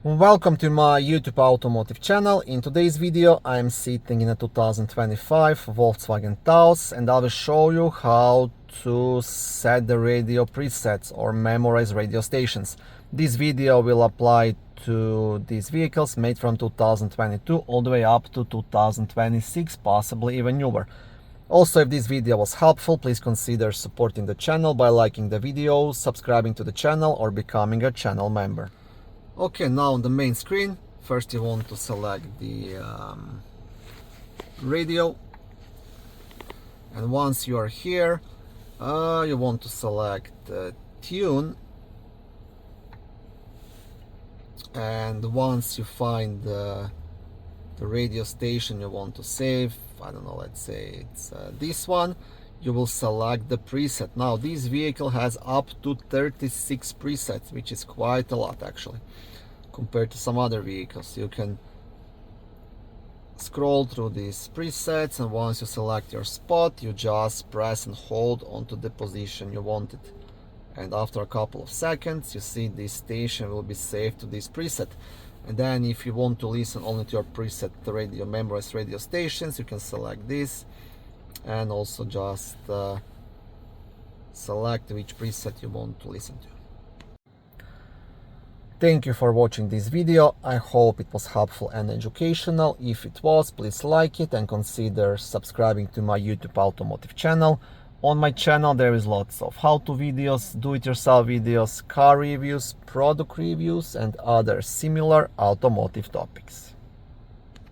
Welcome to my YouTube automotive channel. In today's video I am sitting in a 2025 Volkswagen Taos and I will show you how to set the radio presets or memorize radio stations. This video will apply to these vehicles made from 2022 all the way up to 2026, possibly even newer. Also, if this video was helpful, please consider supporting the channel by liking the video, subscribing to the channel or becoming a channel member. Okay, now on the main screen, first you want to select the radio, and once you are here, you want to select tune, and once you find the radio station you want to save, I don't know, let's say it's this one, you will select the preset. Now this vehicle has up to 36 presets, which is quite a lot actually compared to some other vehicles. You can scroll through these presets, and once you select your spot you just press and hold onto the position you want it, and after a couple of seconds you see this station will be saved to this preset. And then if you want to listen only to your preset radio, memorized radio stations, you can select this and also just select which preset you want to listen to. Thank you for watching this video. I hope it was helpful and educational. If it was, please like it and consider subscribing to my YouTube automotive channel. On my channel there is lots of how-to videos, do-it-yourself videos, car reviews, product reviews and other similar automotive topics.